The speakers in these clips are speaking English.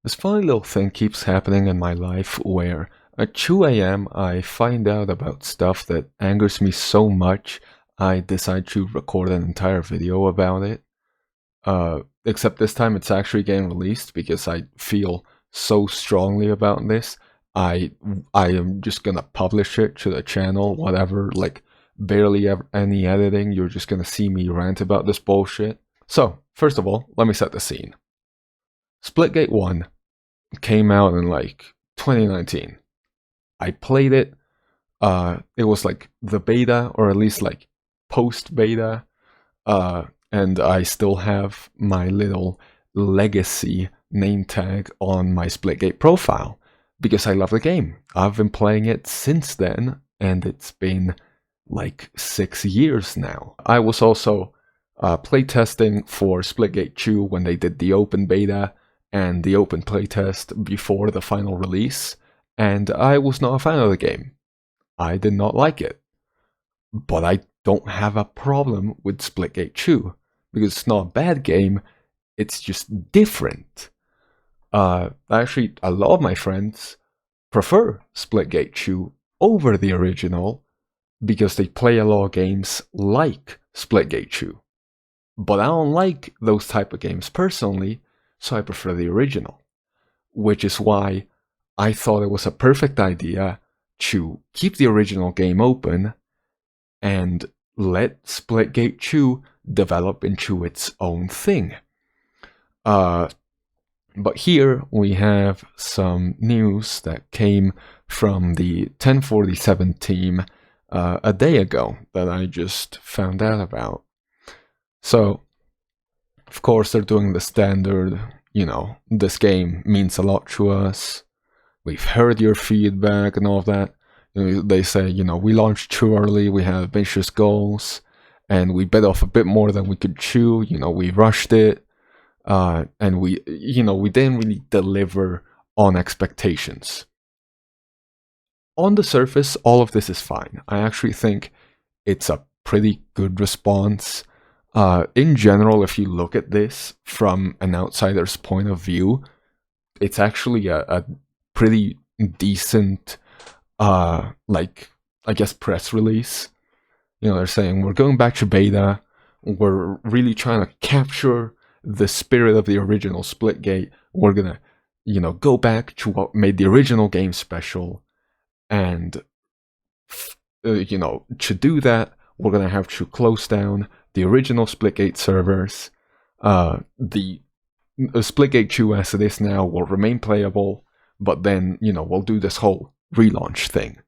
This funny little thing keeps happening in my life where at 2 a.m. I find out about stuff that angers me so much I decide to record an entire video about it. Except this time it's actually getting released because I feel so strongly about this. I I am just gonna publish it to the channel, whatever, like barely any editing. You're just gonna see me rant about this bullshit. So, first of all, let me set the scene. Splitgate 1 came out in like 2019. I played it. It was like the beta, or at least like post beta. And I still have my little legacy name tag on my Splitgate profile because I love the game. I've been playing it since then, and it's been like 6 years now. I was also playtesting for Splitgate 2 when they did the open beta and the open playtest before the final release, and I was not a fan of the game. I did not like it. But I don't have a problem with Splitgate 2 because it's not a bad game, it's just different. Actually, a lot of my friends prefer Splitgate 2 over the original because they play a lot of games like Splitgate 2. But I don't like those type of games personally, so I prefer the original. Which is why I thought it was a perfect idea to keep the original game open and let Splitgate 2 develop into its own thing. But here we have some news that came from the 1047 team a day ago that I just found out about. So, of course, they're doing the standard, this game means a lot to us. We've heard your feedback and all of that. They say, we launched too early, we had ambitious goals, and we bit off a bit more than we could chew. We rushed it, and we didn't really deliver on expectations. On the surface, all of this is fine. I actually think it's a pretty good response. In general, if you look at this from an outsider's point of view, it's actually a pretty decent, I guess, press release. They're saying we're going back to beta. We're really trying to capture the spirit of the original Splitgate. We're gonna, go back to what made the original game special. And, to do that, we're gonna have to close down the original Splitgate servers. The Splitgate 2 as it is now will remain playable, but then, we'll do this whole relaunch thing.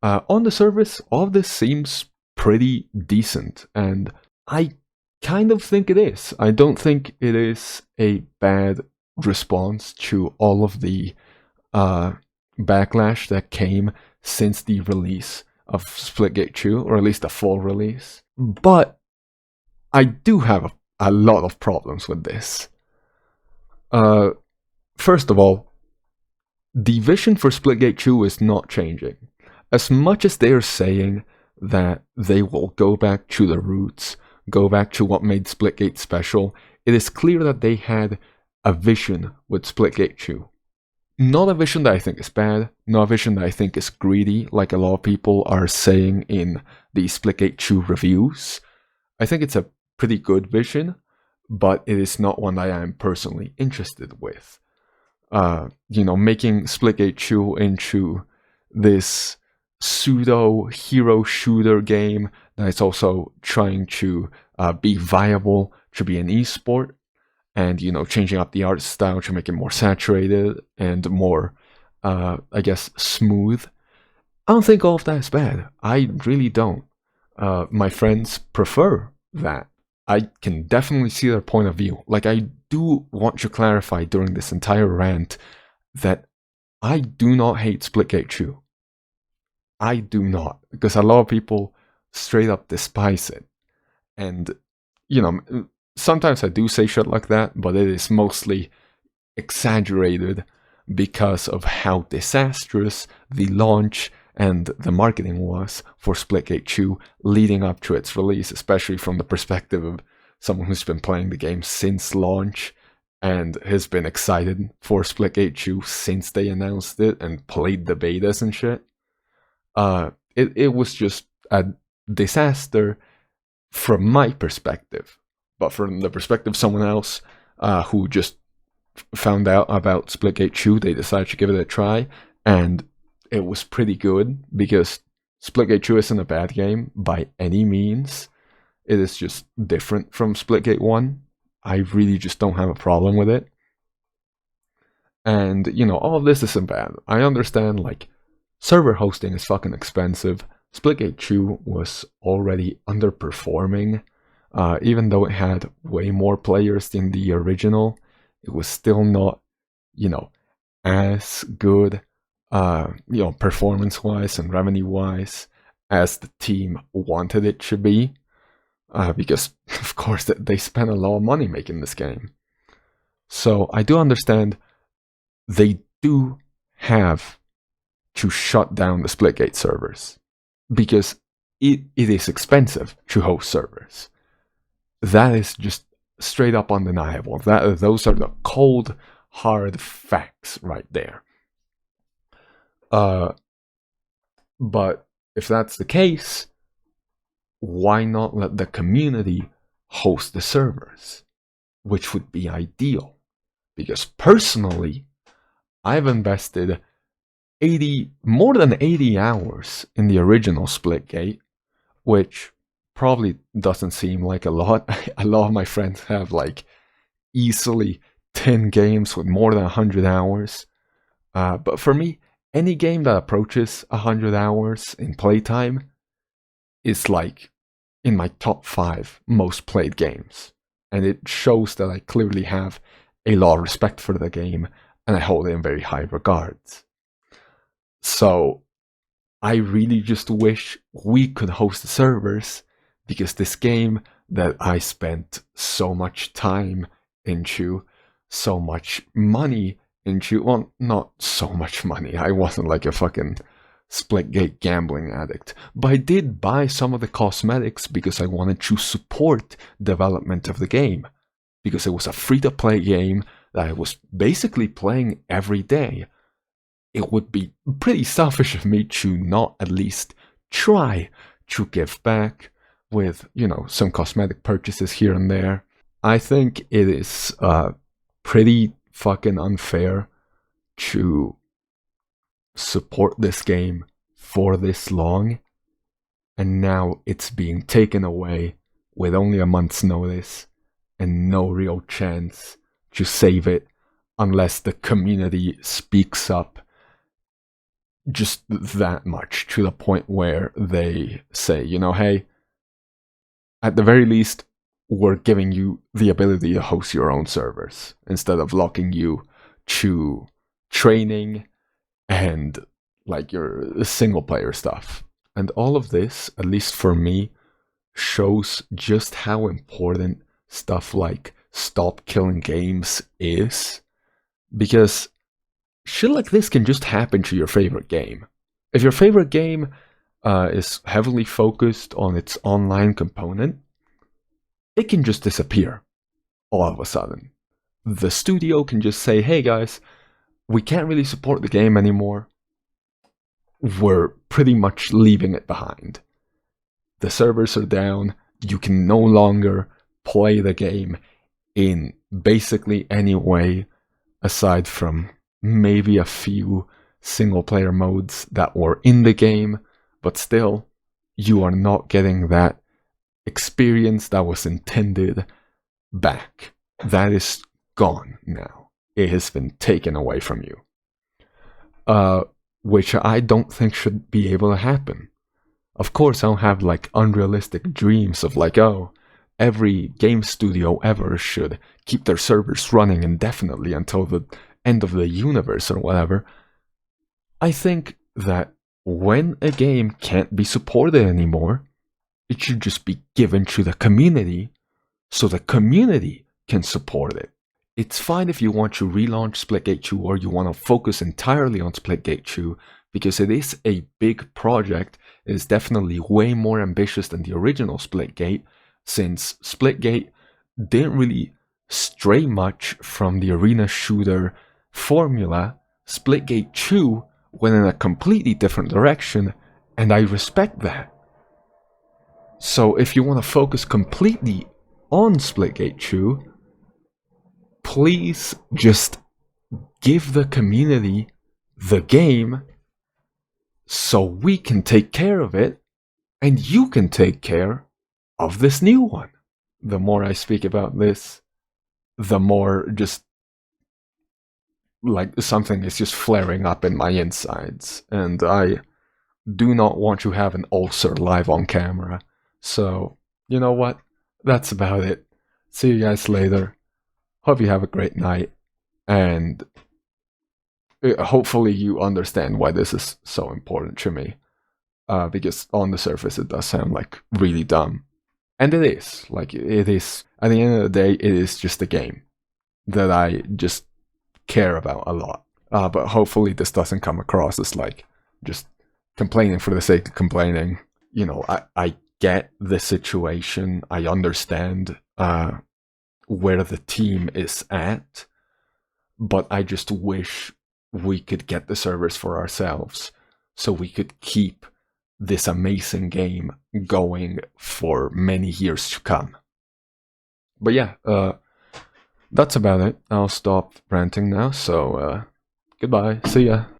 On the surface, all of this seems pretty decent, and I kind of think it is. I don't think it is a bad response to all of the backlash that came since the release of Splitgate 2, or at least the full release. But I do have a lot of problems with this. First of all, the vision for Splitgate 2 is not changing. As much as they are saying that they will go back to the roots, go back to what made Splitgate special, it is clear that they had a vision with Splitgate 2. Not a vision that I think is bad, not a vision that I think is greedy, like a lot of people are saying in the Splitgate 2 reviews. I think it's a pretty good vision, but it is not one that I am personally interested with. Making Splitgate 2 into this pseudo hero shooter game that is also trying to be viable to be an esport, and changing up the art style to make it more saturated and more, I guess, smooth. I don't think all of that is bad. I really don't. My friends prefer that. I can definitely see their point of view. Like, I do want to clarify during this entire rant that I do not hate Splitgate 2. I do not, because a lot of people straight up despise it. And, sometimes I do say shit like that, but it is mostly exaggerated because of how disastrous the launch and the marketing was for Splitgate 2 leading up to its release, especially from the perspective of someone who's been playing the game since launch. and has been excited for Splitgate 2 since they announced it and played the betas and shit. It was just a disaster from my perspective, but from the perspective of someone else who just found out about Splitgate 2, they decided to give it a try, and it was pretty good because Splitgate 2 isn't a bad game by any means. It is just different from Splitgate 1. I really just don't have a problem with it. And, all of this isn't bad. I understand, like, server hosting is fucking expensive. Splitgate 2 was already underperforming. Even though it had way more players than the original, it was still not, as good, performance-wise and revenue-wise as the team wanted it to be. Because, of course, they spent a lot of money making this game. So I do understand they do have to shut down the Splitgate servers because it is expensive to host servers. That is just straight up undeniable. Those are the cold, hard facts right there. But if that's the case, why not let the community host the servers? Which would be ideal. Because personally, I've invested more than 80 hours in the original Splitgate, which probably doesn't seem like a lot. A lot of my friends have like easily 10 games with more than 100 hours. But for me, any game that approaches 100 hours in playtime is like in my top 5 most played games. And it shows that I clearly have a lot of respect for the game and I hold it in very high regards. So I really just wish we could host the servers because this game that I spent so much time into, so much money into, well, not so much money. I wasn't like a fucking Splitgate gambling addict, but I did buy some of the cosmetics because I wanted to support development of the game, because it was a free-to-play game that I was basically playing every day. It would be pretty selfish of me to not at least try to give back with, some cosmetic purchases here and there. I think it is pretty fucking unfair to support this game for this long, and now it's being taken away with only a month's notice and no real chance to save it unless the community speaks up just that much to the point where they say, hey, at the very least, we're giving you the ability to host your own servers instead of locking you to training and like your single player stuff. And all of this, at least for me, shows just how important stuff like stop killing games is, because shit like this can just happen to your favorite game. If your favorite game is heavily focused on its online component, it can just disappear all of a sudden. The studio can just say, hey guys, we can't really support the game anymore. We're pretty much leaving it behind. The servers are down. You can no longer play the game in basically any way aside from maybe a few single player modes that were in the game, but still, you are not getting that experience that was intended back. That is gone now. It has been taken away from you. Which I don't think should be able to happen. Of course, I don't have like unrealistic dreams of like, oh, every game studio ever should keep their servers running indefinitely until the end of the universe or whatever. I think that when a game can't be supported anymore, it should just be given to the community so the community can support it. It's fine if you want to relaunch Splitgate 2 or you want to focus entirely on Splitgate 2, because it is a big project. It is definitely way more ambitious than the original Splitgate, since Splitgate didn't really stray much from the arena shooter formula. Splitgate 2 went in a completely different direction, and I respect that. So if you want to focus completely on Splitgate 2, please just give the community the game so we can take care of it, and you can take care of this new one. The more I speak about this, the more just like something is just flaring up in my insides, and I do not want to have an ulcer live on camera. So, you know what? That's about it. See you guys later. Hope you have a great night, and hopefully you understand why this is so important to me. Because on the surface it does sound like really dumb. And it is. Like, it is. At the end of the day, it is just a game that I just care about a lot. But hopefully this doesn't come across as like just complaining for the sake of complaining. You know, I get the situation. I understand where the team is at. But I just wish we could get the servers for ourselves so we could keep this amazing game going for many years to come. But yeah, that's about it. I'll stop ranting now, so goodbye, see ya.